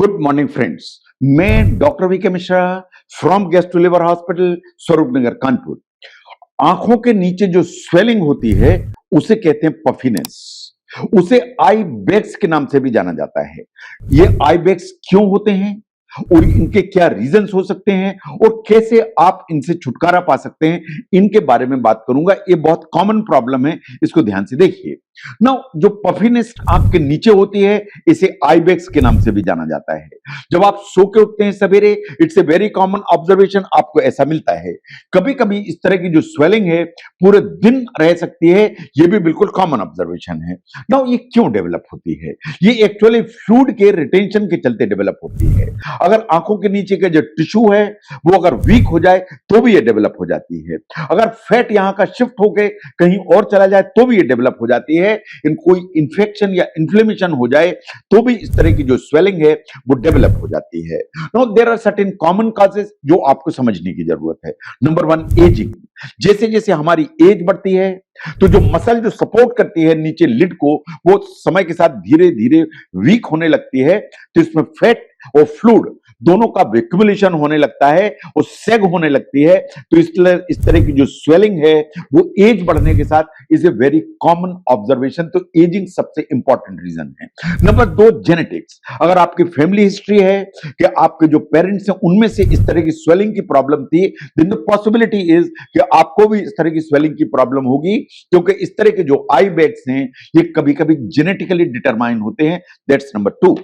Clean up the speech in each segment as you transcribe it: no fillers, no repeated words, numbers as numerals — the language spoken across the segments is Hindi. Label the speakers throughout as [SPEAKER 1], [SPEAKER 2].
[SPEAKER 1] Good morning friends. मैं डॉक्टर वी के Mishra from gastro liver hospital Swaroop Nagar Kanpur. आंखों के नीचे जो स्वेलिंग होती है उसे कहते हैं पफिनेस। उसे आई बैग्स के नाम से भी जाना जाता है। ये आई बैग्स क्यों होते हैं और इनके क्या रीजंस हो सकते हैं और कैसे आप इनसे छुटकारा पा सकते हैं, इनके बारे में बात करूंगा। ये बहुत कॉमन प्रॉब्लम है, इसको ध्यान से देखिए। नाउ जो पफिनेस आंख के नीचे होती है इसे आई बैग्स के नाम से भी जाना जाता है। जब आप सो के उठते हैं सवेरे, it's a very common observation, आपको ऐसा मिलता है। कभी कभी इस तरह की जो स्वेलिंग है पूरे दिन रह सकती है, यह भी बिल्कुल कॉमन ऑब्जर्वेशन है। नाउ ये क्यों डेवलप होती है? ये एक्चुअली फ्लूइड के रिटेंशन के चलते डेवलप होती है। अगर आंखों के नीचे का जो टिश्यू है वो अगर वीक हो जाए तो भी ये डेवलप हो जाती है। अगर फैट यहां का शिफ्ट होकर कहीं और चला जाए तो भी ये डेवलप हो जाती है। इन कोई इंफेक्शन या इन्फ्लेमेशन हो जाए तो भी इस तरह की जो स्वेलिंग है वो डेवलप हो जाती है। Now there are certain common causes जो आपको समझने की जरूरत है। Number 1, ageing. जैसे जैसे हमारी एज बढ़ती है तो जो मसल जो सपोर्ट करती है नीचे लिड को, वो समय के साथ धीरे धीरे वीक होने लगती है। तो इसमें फैट और फ्लूइड दोनों का एक्युमुलेशन होने लगता है और सेग होने लगती है। तो इस तरह की जो स्वेलिंग है वो एज बढ़ने के साथ is a very common observation. तो एजिंग सबसे इंपॉर्टेंट रीजन है। Number 2, genetics. अगर आपकी फैमिली हिस्ट्री है कि आपके जो पेरेंट्स हैं उनमें से इस तरह की स्वेलिंग की प्रॉब्लम थी, देन द पॉसिबिलिटी इज कि आपको भी इस तरह की स्वेलिंग की प्रॉब्लम होगी, क्योंकि इस तरह के जो आई बैग्स हैं ये कभी कभी जेनेटिकली डिटरमाइन होते हैं। That's number 2।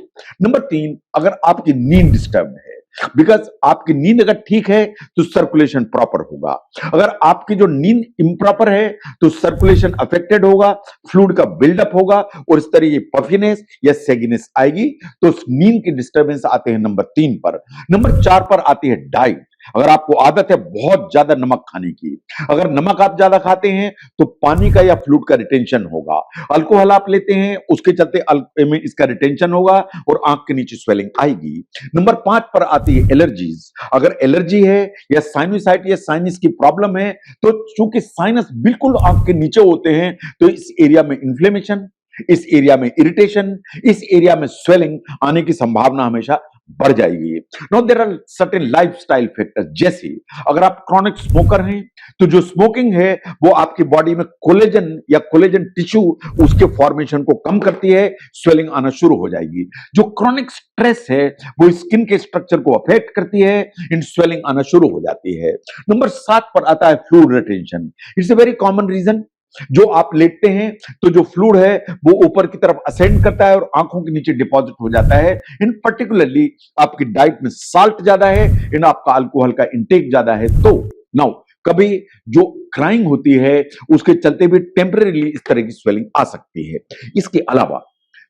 [SPEAKER 1] नंबर 3, अगर आपकी नींद डिस्टर्ब है, बिकॉज आपकी नींद अगर ठीक है तो सर्कुलेशन प्रॉपर होगा। अगर आपकी जो नींद इम्प्रॉपर है तो सर्कुलेशन अफेक्टेड होगा, फ्लूइड का बिल्डअप होगा और इस तरह की पफिनेस या सेगिनेस आएगी। तो नींद की डिस्टर्बेंस आते हैं नंबर 3 पर। नंबर 4 पर आती है डाइट। अगर आपको आदत है बहुत ज्यादा नमक खाने की, अगर नमक आप ज्यादा खाते हैं तो पानी का या फ्लूइड का रिटेंशन होगा। अल्कोहल आप लेते हैं उसके चलते में इसका रिटेंशन होगा और आंख के नीचे स्वेलिंग आएगी। नंबर 5 पर आती है एलर्जीज। अगर एलर्जी है या साइनसाइटिस या साइनस की प्रॉब्लम है तो चूंकि साइनस बिल्कुल आंख के नीचे होते हैं तो इस एरिया में इन्फ्लेमेशन, इस एरिया में इरिटेशन, इस एरिया में स्वेलिंग आने की संभावना हमेशा बढ़ जाएगी। No there are certain lifestyle factors. जैसे अगर आप क्रॉनिक स्मोकर हैं तो जो स्मोकिंग है वो आपकी बॉडी में कोलेजन या कोलेजन टिश्यू उसके फॉर्मेशन को कम करती है, स्वेलिंग आना शुरू हो जाएगी। जो क्रॉनिक स्ट्रेस है वो स्किन के स्ट्रक्चर को अफेक्ट करती है, इन स्वेलिंग आना शुरू हो जाती है। नंबर 7 पर आता है fluid retention. It's a very common reason. जो आप लेटते हैं तो जो फ्लूइड है वो ऊपर की तरफ असेंड करता है और आंखों के नीचे डिपॉजिट हो जाता है। इन पर्टिकुलरली आपकी डाइट में साल्ट ज्यादा है, इन आपका अल्कोहल का इंटेक ज्यादा है। तो नाउ कभी जो क्राइंग होती है उसके चलते भी टेम्परेरीली इस तरह की स्वेलिंग आ सकती है। इसके अलावा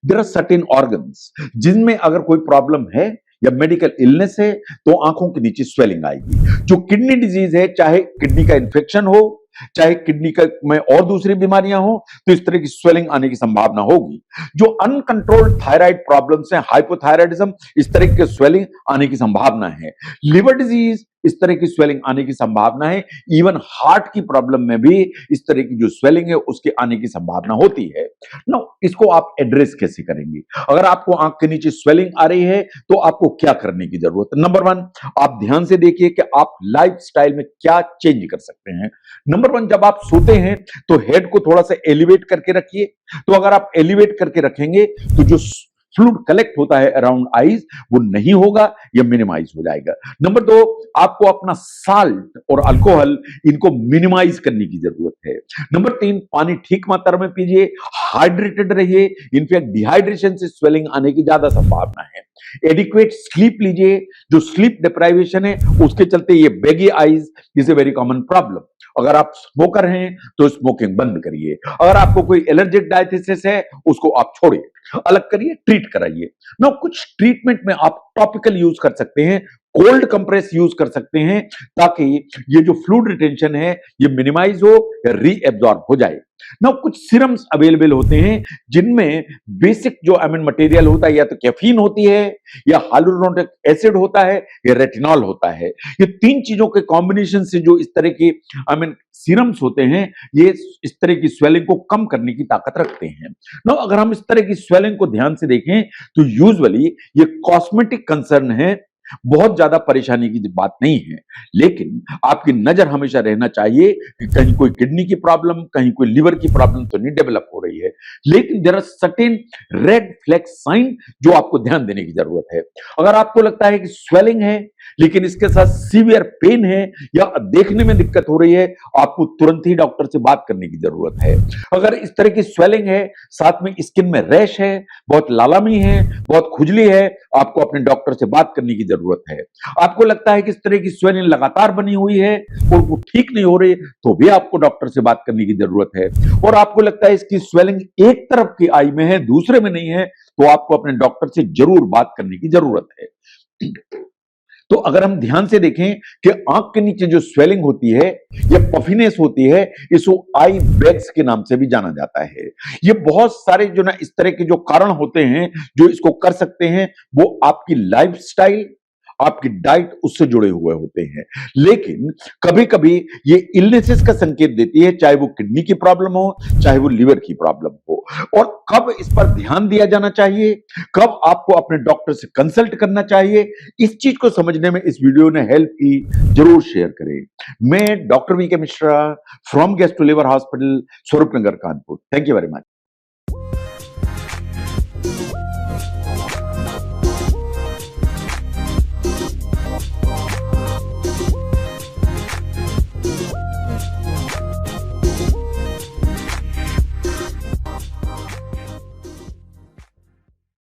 [SPEAKER 1] देयर आर सर्टेन ऑर्गन्स जिनमें अगर कोई प्रॉब्लम है या मेडिकल इलनेस है तो आंखों के नीचे स्वेलिंग आएगी। जो किडनी डिजीज है, चाहे किडनी का इंफेक्शन हो, चाहे किडनी का में और दूसरी बीमारियां हो, तो इस तरह की स्वेलिंग आने की संभावना होगी। जो अनकंट्रोल्ड थायराइड प्रॉब्लम्स हैं, हाइपोथायराइडिज्म, इस तरह की स्वेलिंग आने की संभावना है। लिवर डिजीज, इस तरह की स्वेलिंग आने की संभावना है। इवन हार्ट की प्रॉब्लम में भी इस तरह की जो स्वेलिंग है उसके आने की संभावना होती है। नो, इसको आप एड्रेस कैसे करेंगे? अगर आपको आंख के नीचे स्वेलिंग आ रही है तो आपको क्या करने की जरूरत है? नंबर 1, आप ध्यान से देखिए कि आप लाइफस्टाइल में क्या चेंज कर सकते हैं। नंबर 1, जब आप सोते हैं तो हेड को थोड़ा सा एलिवेट करके रखिए। तो अगर आप एलिवेट करके रखेंगे तो जो फ्लूइड कलेक्ट होता है अराउंड आईज वो नहीं होगा या मिनिमाइज हो जाएगा। नंबर 2, आपको अपना साल्ट और अल्कोहल इनको मिनिमाइज करने की जरूरत है। नंबर 3, पानी ठीक मात्रा में पीजिए, हाइड्रेटेड रहिए। इनफैक्ट डिहाइड्रेशन से स्वेलिंग आने की ज्यादा संभावना है। एडिक्वेट स्लीप लीजिए। जो स्लीप डिप्राइवेशन है उसके चलते ये baggy eyes is a very common problem. अगर आप स्मोकर हैं तो स्मोकिंग बंद करिए। अगर आपको कोई एलर्जिक डायथिसिस है उसको आप छोड़िए, अलग करिए, ट्रीट कराइए। ना कुछ ट्रीटमेंट में आप टॉपिकल यूज कर सकते हैं कोल्ड कंप्रेस यूज कर सकते हैं ताकि ये जो फ्लूइड रिटेंशन है ये मिनिमाइज हो या रीएब्जॉर्ब हो जाए। ना कुछ सिरम्स अवेलेबल होते हैं जिनमें बेसिक जो मटेरियल होता है या तो कैफीन होती है या हाइलुरोनिक एसिड होता है या रेटिनॉल होता है। ये तीन चीजों के कॉम्बिनेशन से जो इस तरह की सीरम्स होते हैं ये इस तरह की स्वेलिंग को कम करने की ताकत रखते हैं। ना अगर हम इस तरह की स्वेलिंग को ध्यान से देखें तो यूजुअली ये कॉस्मेटिक कंसर्न है, बहुत ज्यादा परेशानी की बात नहीं है। लेकिन आपकी नजर हमेशा रहना चाहिए कि कहीं कोई किडनी की प्रॉब्लम, कहीं कोई लिवर की प्रॉब्लम तो नहीं डेवलप हो रही है। लेकिन there are certain red flag sign जो आपको ध्यान देने की जरूरत है। अगर आपको लगता है कि स्वेलिंग है लेकिन इसके साथ सीवियर पेन है या देखने में दिक्कत हो रही है, आपको तुरंत ही डॉक्टर से बात करने की जरूरत है। अगर इस तरह की स्वेलिंग है, साथ में स्किन में रैश है, बहुत लालामी है, बहुत खुजली है, आपको अपने डॉक्टर से बात करने की जरूरत है। आपको लगता है कि इस तरह की स्वेलिंग लगातार बनी हुई है और वो ठीक नहीं हो रही, तो भी आपको डॉक्टर से बात करने की जरूरत है। और आपको लगता है इसकी स्वेलिंग एक तरफ की आई में है, दूसरे में नहीं है, तो आपको अपने डॉक्टर से जरूर बात करने की जरूरत है। तो अगर हम ध्यान से देखें कि आंख के नीचे जो स्वेलिंग होती है या पफिनेस होती है, इसको आई बैग्स के नाम से भी जाना जाता है। ये बहुत सारे जो ना इस तरह के जो कारण होते हैं जो इसको कर सकते हैं, वो आपकी लाइफस्टाइल, आपकी डाइट उससे जुड़े हुए होते हैं। लेकिन कभी कभी ये इलनेसेस का संकेत देती है, चाहे वो किडनी की प्रॉब्लम हो, चाहे वो लिवर की प्रॉब्लम हो। और कब इस पर ध्यान दिया जाना चाहिए, कब आपको अपने डॉक्टर से कंसल्ट करना चाहिए, इस चीज को समझने में इस वीडियो ने हेल्प की, जरूर शेयर करें। मैं doctor V K Mishra from gastro liver hospital, Swaroop Nagar, Kanpur. Thank you very much.